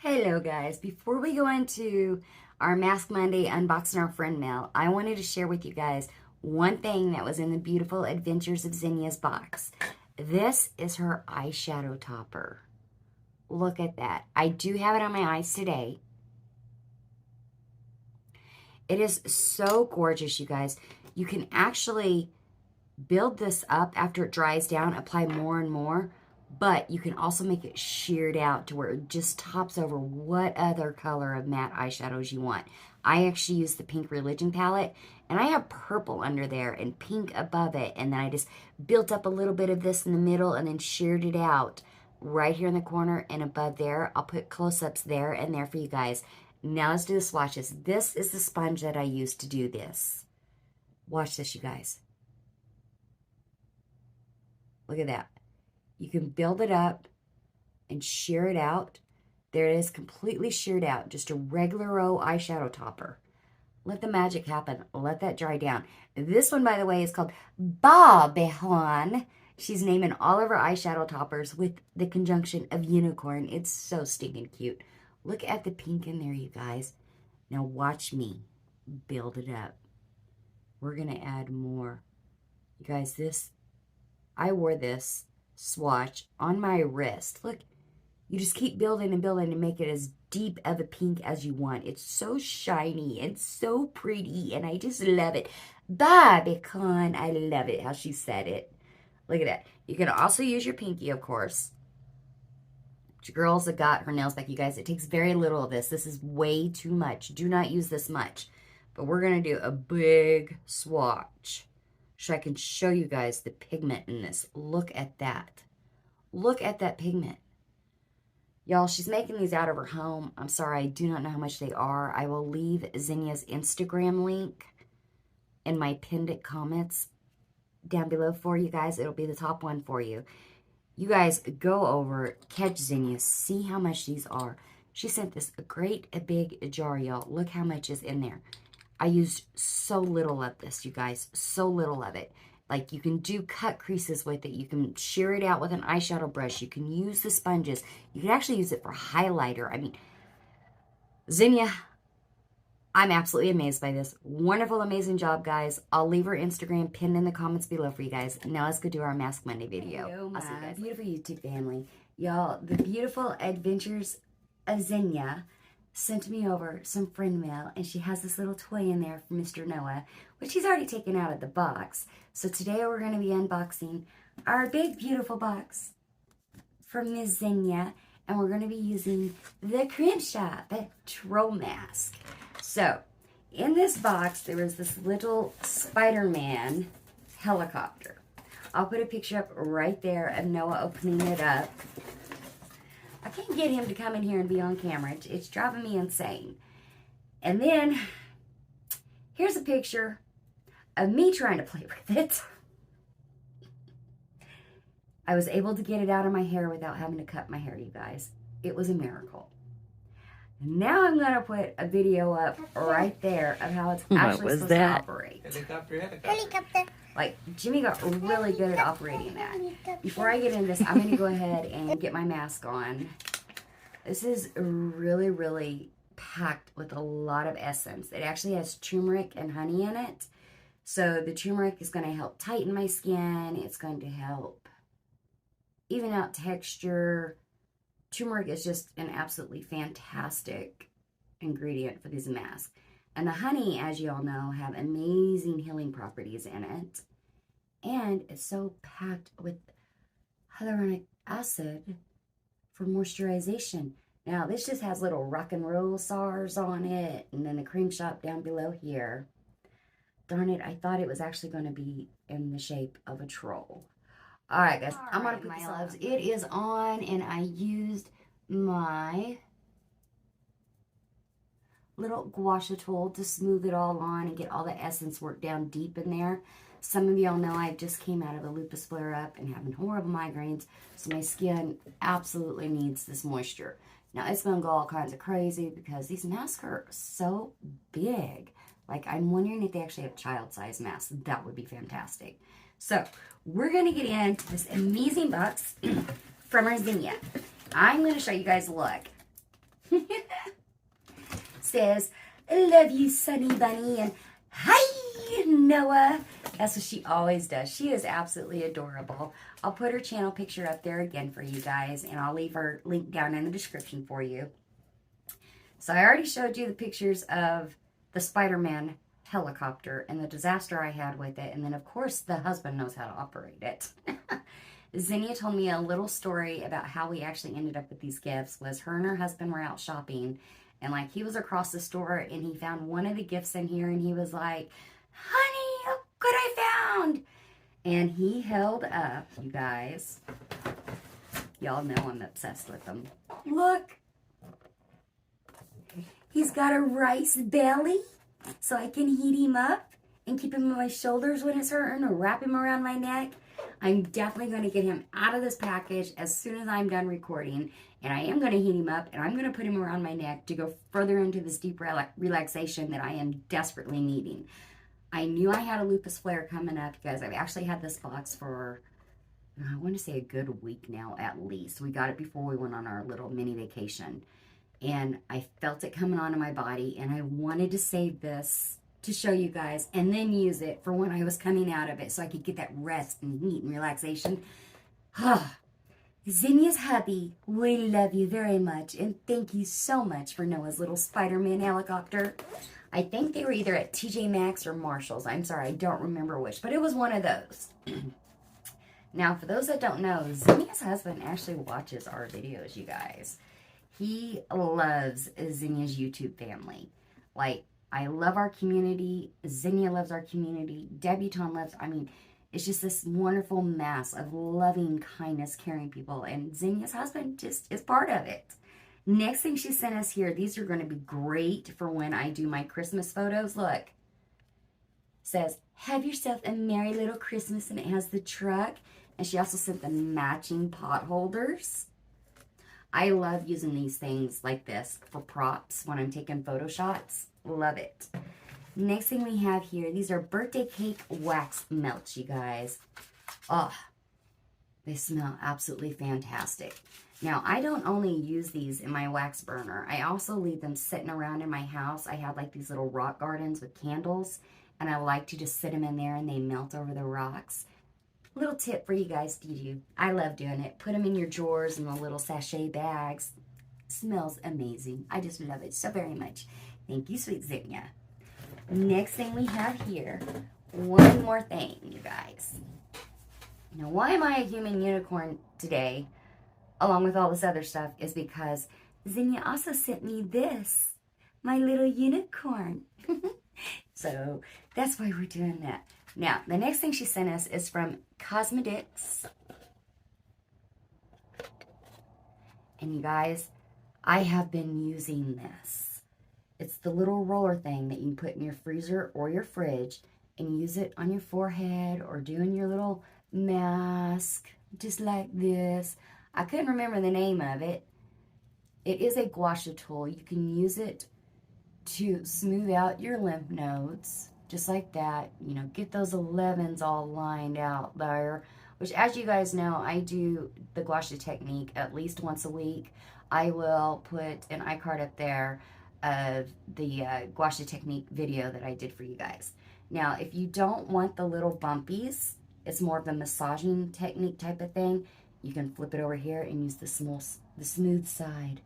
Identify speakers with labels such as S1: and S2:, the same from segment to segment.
S1: Hello guys, before we go into our Mask Monday unboxing our friend mail, I wanted to share with you guys one thing that was in the beautiful Adventures of Xinia's box. This is her eyeshadow topper. Look at that. I do have it on my eyes today. It is so gorgeous, you guys. You can actually build this up after it dries down, apply more and more. But you can also make it sheared out to where it just tops over what other color of matte eyeshadows you want. I actually use the Pink Religion palette, and I have purple under there and pink above it. And then I just built up a little bit of this in the middle and then sheared it out right here in the corner and above there. I'll put close-ups there and there for you guys. Now let's do the swatches. This is the sponge that I used to do this. Watch this, you guys. Look at that. You can build it up and shear it out. There it is, completely sheared out. Just a regular old eyeshadow topper. Let the magic happen. Let that dry down. This one, by the way, is called Barbiecorn. She's naming all of her eyeshadow toppers with the conjunction of unicorn. It's so stinking cute. Look at the pink in there, you guys. Now watch me build it up. We're going to add more. You guys, I wore this swatch on my wrist. Look, you just keep building and building to make it as deep of a pink as you want. It's so shiny and so pretty, and I just love it. Barbiecorn, I love it how she said it. Look at that. You can also use your pinky, of course. Your girls have got her nails back, you guys. It takes very little of this. This is way too much. Do not use this much. But we're going to do a big swatch so I can show you guys the pigment in this. Look at that. Look at that pigment. Y'all, she's making these out of her home. I'm sorry, I do not know how much they are. I will leave Xinia's Instagram link in my pinned comments down below for you guys. It'll be the top one for you. You guys go over, catch Xinia, see how much these are. She sent this a big jar, y'all. Look how much is in there. I used so little of this, you guys. So little of it. Like, you can do cut creases with it. You can shear it out with an eyeshadow brush. You can use the sponges. You can actually use it for highlighter. I mean, Xinia, I'm absolutely amazed by this. Wonderful, amazing job, guys. I'll leave her Instagram pinned in the comments below for you guys. Now let's go do our Mask Monday video. I'll see you guys. Beautiful YouTube family. Y'all, the beautiful Adventures of Xinia sent me over some friend mail, and she has this little toy in there for Mr. Noah, which he's already taken out of the box. So today we're going to be unboxing our big, beautiful box from Miss Xinia, and we're going to be using the Creme Shop Mask. So, in this box, there was this little Spider-Man helicopter. I'll put a picture up right there of Noah opening it up. I can't get him to come in here and be on camera. It's driving me insane. And then, here's a picture of me trying to play with it. I was able to get it out of my hair without having to cut my hair, you guys. It was a miracle. Now I'm going to put a video up right there of how it's actually supposed to operate.
S2: Helicopter.
S1: Like, Jimmy got really good at operating that. Before I get into this, I'm going to go ahead and get my mask on. This is really, really packed with a lot of essence. It actually has turmeric and honey in it. So the turmeric is going to help tighten my skin. It's going to help even out texture. Turmeric is just an absolutely fantastic ingredient for these masks. And the honey, as you all know, have amazing healing properties in it. And it's so packed with hyaluronic acid for moisturization. Now, this just has little rock and roll stars on it. And then the Creme Shop down below here. Darn it, I thought it was actually going to be in the shape of a troll. All right, guys, I'm going to put my gloves. It is on, and I used my little gua sha tool to smooth it all on and get all the essence worked down deep in there. Some of y'all know I just came out of a lupus flare-up and having horrible migraines, so my skin absolutely needs this moisture. Now, it's going to go all kinds of crazy because these masks are so big. Like, I'm wondering if they actually have child-size masks. That would be fantastic. So, we're going to get into this amazing box from our Xinia. I'm going to show you guys, look. Says, I love you, Sunny Bunny, and hi, Noah. That's what she always does. She is absolutely adorable. I'll put her channel picture up there again for you guys, and I'll leave her link down in the description for you. So I already showed you the pictures of the Spider-Man helicopter and the disaster I had with it, and then of course the husband knows how to operate it. Xinia told me a little story about how we actually ended up with these gifts. Was her and her husband were out shopping, and like he was across the store and he found one of the gifts in here, and he was like, honey, look what I found. And he held up, you guys, y'all know I'm obsessed with them. Look, he's got a rice belly, so I can heat him up and keep him on my shoulders when it's hurting, or wrap him around my neck. I'm definitely going to get him out of this package as soon as I'm done recording. And I am going to heat him up, and I'm going to put him around my neck to go further into this deep relaxation that I am desperately needing. I knew I had a lupus flare coming up because I've actually had this box for, I want to say, a good week now at least. We got it before we went on our little mini vacation. And I felt it coming onto my body, and I wanted to save this to show you guys and then use it for when I was coming out of it so I could get that rest and heat and relaxation. Xinia's hubby, we love you very much, and thank you so much for Noah's little Spider-Man helicopter. I think they were either at TJ Maxx or Marshall's. I'm sorry, I don't remember which, but it was one of those. Now, for those that don't know, Xinia's husband actually watches our videos, you guys. He loves Xinia's YouTube family. Like, I love our community. Xinia loves our community. Debutante loves, I mean, it's just this wonderful mass of loving, kindness, caring people. And Xinia's husband just is part of it. Next thing she sent us here, these are going to be great for when I do my Christmas photos. Look. It says, have yourself a merry little Christmas, and it has the truck. And she also sent the matching pot holders. I love using these things like this for props when I'm taking photo shots. Love it. Next thing we have here, these are birthday cake wax melts, you guys. Oh, they smell absolutely fantastic. Now, I don't only use these in my wax burner. I also leave them sitting around in my house. I have like these little rock gardens with candles, and I like to just sit them in there and they melt over the rocks. Little tip for you guys to do. I love doing it. Put them in your drawers in the little sachet bags. Smells amazing. I just love it so very much. Thank you, sweet Xinia. Next thing we have here, one more thing, you guys. Now, why am I a human unicorn today, along with all this other stuff, is because Xinia also sent me this, my little unicorn. So that's why we're doing that. Now, the next thing she sent us is from Cosmetics. And you guys, I have been using this. It's the little roller thing that you can put in your freezer or your fridge and use it on your forehead or doing your little mask, just like this. I couldn't remember the name of it. It is a gua sha tool. You can use it to smooth out your lymph nodes, just like that. You know, get those 11s all lined out there, which, as you guys know, I do the gua sha technique at least once a week. I will put an iCard up there of the gua sha technique video that I did for you guys. Now, if you don't want the little bumpies, it's more of a massaging technique type of thing, you can flip it over here and use the smooth side.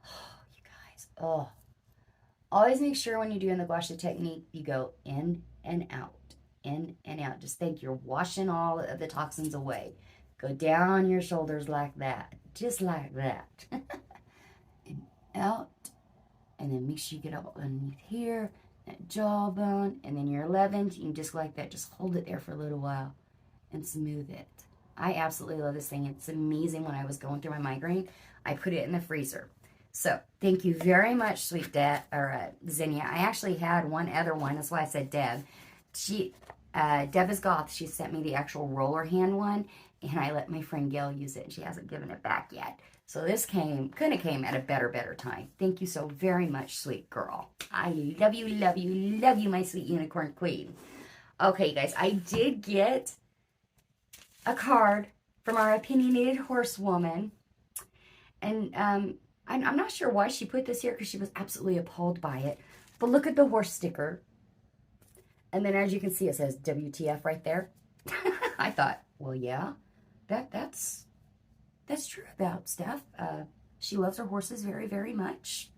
S1: Oh, you guys, oh. Always make sure when you're doing the gua sha technique, you go in and out, in and out. Just think you're washing all of the toxins away. Go down your shoulders like that, just like that. And out, and then make sure you get up underneath here, that jawbone, and then your 11s, you can just like that, just hold it there for a little while and smooth it. I absolutely love this thing. It's amazing. When I was going through my migraine, I put it in the freezer. So, thank you very much, sweet Xinia. I actually had one other one. That's why I said Deb. Deb is goth. She sent me the actual roller hand one, and I let my friend Gail use it, and she hasn't given it back yet. So this couldn't have came at a better time. Thank you so very much, sweet girl. I love you, love you, love you, my sweet unicorn queen. Okay, guys, I did get a card from our Opinionated Horsewoman. And I'm not sure why she put this here because she was absolutely appalled by it. But look at the horse sticker. And then as you can see, it says WTF right there. I thought, well, yeah, that's true about Steph. She loves her horses very, very much.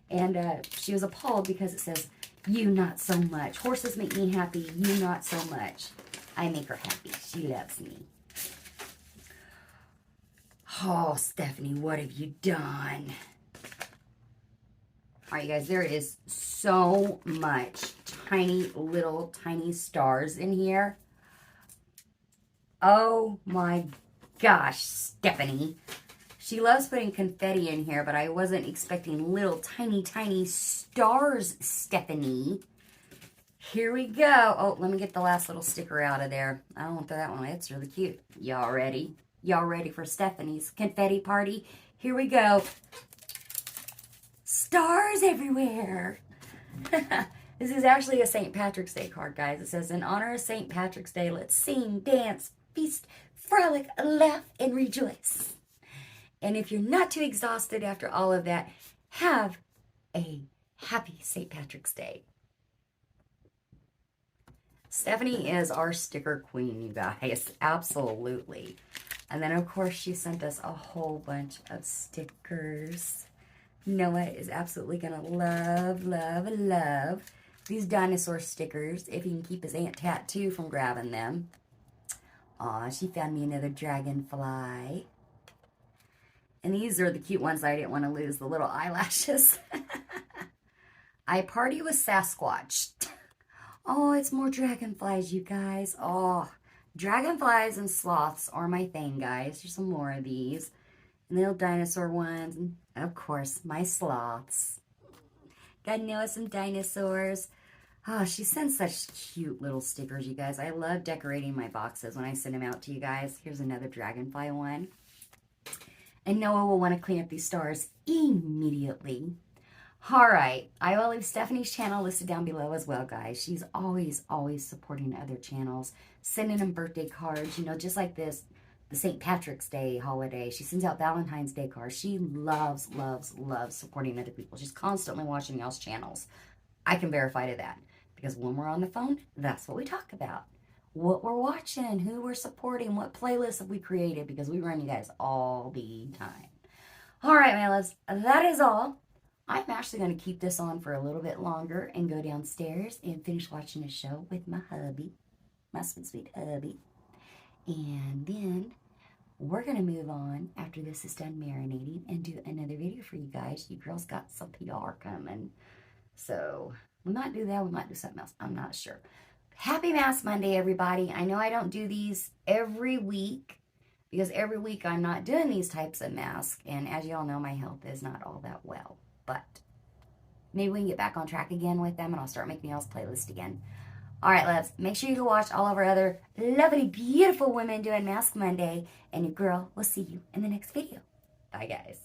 S1: And she was appalled because it says, you not so much. Horses make me happy, you not so much. I make her happy. She loves me. Oh, Stephanie, what have you done? All right, you guys, there is so much tiny, little, tiny stars in here. Oh my gosh, Stephanie. She loves putting confetti in here, but I wasn't expecting little tiny, tiny stars, Stephanie. Here we go. Oh, let me get the last little sticker out of there. I don't want to throw that one away. It's really cute. Y'all ready? Y'all ready for Stephanie's confetti party? Here we go. Stars everywhere. This is actually a St. Patrick's Day card, guys. It says, in honor of St. Patrick's Day, let's sing, dance, feast, frolic, laugh, and rejoice. And if you're not too exhausted after all of that, have a happy St. Patrick's Day. Stephanie is our sticker queen, you guys. Absolutely. And then, of course, she sent us a whole bunch of stickers. Noah is absolutely going to love, love, love these dinosaur stickers if he can keep his Aunt Tattoo from grabbing them. Aw, she found me another dragonfly. And these are the cute ones I didn't want to lose, the little eyelashes. I party with Sasquatch. Oh, it's more dragonflies, you guys. Oh, dragonflies and sloths are my thing, guys. There's some more of these. And little dinosaur ones. And, of course, my sloths. Got Noah some dinosaurs. Oh, she sends such cute little stickers, you guys. I love decorating my boxes when I send them out to you guys. Here's another dragonfly one. And Noah will want to clean up these stars immediately. All right. I will leave Stephanie's channel listed down below as well, guys. She's always, always supporting other channels, sending them birthday cards, you know, just like this, the St. Patrick's Day holiday. She sends out Valentine's Day cards. She loves, loves, loves supporting other people. She's constantly watching y'all's channels. I can verify to that because when we're on the phone, that's what we talk about. What we're watching, who we're supporting, what playlists have we created, because we run you guys all the time. All right, my loves, that is all. I'm actually going to keep this on for a little bit longer and go downstairs and finish watching a show with my hubby, my sweet, sweet hubby. And then we're going to move on after this is done marinating and do another video for you guys. You girls got some PR coming. So we might do that. We might do something else. I'm not sure. Happy Mask Monday, everybody. I know I don't do these every week because every week I'm not doing these types of masks. And as you all know, my health is not all that well. But maybe we can get back on track again with them and I'll start making y'all's playlist again. All right, loves. Make sure you go watch all of our other lovely, beautiful women doing Mask Monday. And your girl will see you in the next video. Bye, guys.